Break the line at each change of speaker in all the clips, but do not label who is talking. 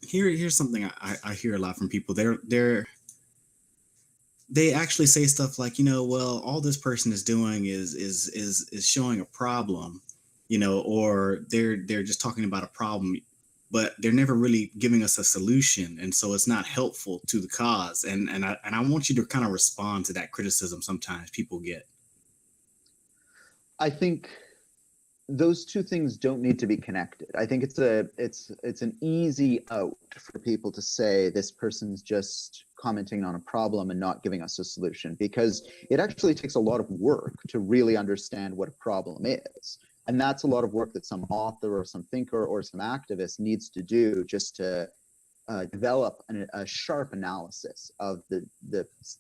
Here's something I hear a lot from people. They actually say stuff like, well, all this person is doing is showing a problem, or they're just talking about a problem, but they're never really giving us a solution, and so it's not helpful to the cause. And I want you to kind of respond to that criticism sometimes people get.
I think those two things don't need to be connected. I think it's an easy out for people to say this person's just commenting on a problem and not giving us a solution, because it actually takes a lot of work to really understand what a problem is. And that's a lot of work that some author or some thinker or some activist needs to do just to develop a sharp analysis of the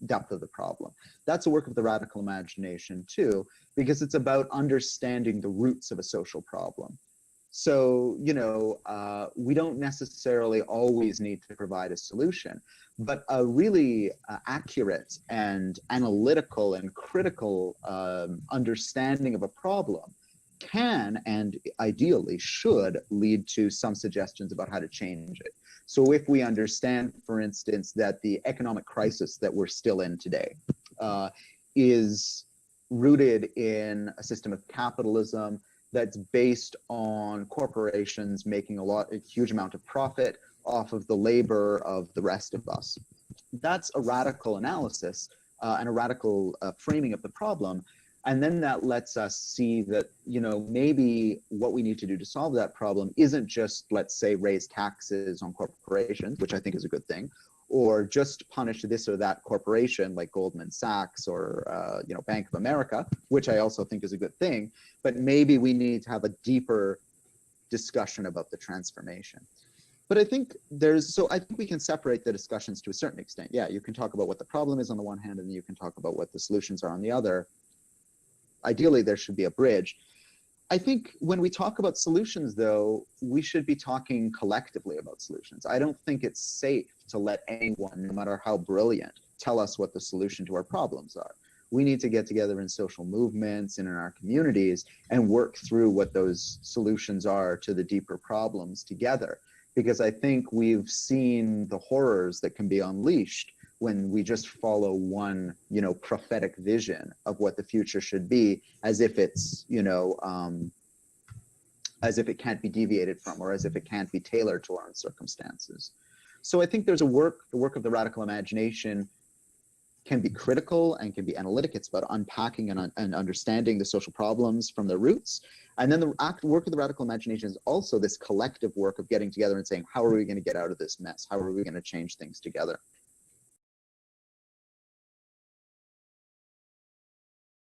depth of the problem. That's a work of the radical imagination too, because it's about understanding the roots of a social problem. So, we don't necessarily always need to provide a solution, but a really accurate and analytical and critical understanding of a problem can and ideally should lead to some suggestions about how to change it. So if we understand, for instance, that the economic crisis that we're still in today is rooted in a system of capitalism that's based on corporations making a huge amount of profit off of the labor of the rest of us, that's a radical analysis and a radical framing of the problem. And then that lets us see that, maybe what we need to do to solve that problem isn't just, let's say, raise taxes on corporations, which I think is a good thing, or just punish this or that corporation like Goldman Sachs or, Bank of America, which I also think is a good thing. But maybe we need to have a deeper discussion about the transformation. But I think I think we can separate the discussions to a certain extent. Yeah, you can talk about what the problem is on the one hand, and you can talk about what the solutions are on the other. Ideally, there should be a bridge. I think when we talk about solutions, though, we should be talking collectively about solutions. I don't think it's safe to let anyone, no matter how brilliant, tell us what the solution to our problems are. We need to get together in social movements and in our communities and work through what those solutions are to the deeper problems together. Because I think we've seen the horrors that can be unleashed when we just follow one, prophetic vision of what the future should be, as if it's, as if it can't be deviated from, or as if it can't be tailored to our own circumstances. So I think there's the work of the radical imagination can be critical and can be analytic. It's about unpacking and understanding the social problems from their roots. And then the work of the radical imagination is also this collective work of getting together and saying, how are we going to get out of this mess? How are we going to change things together?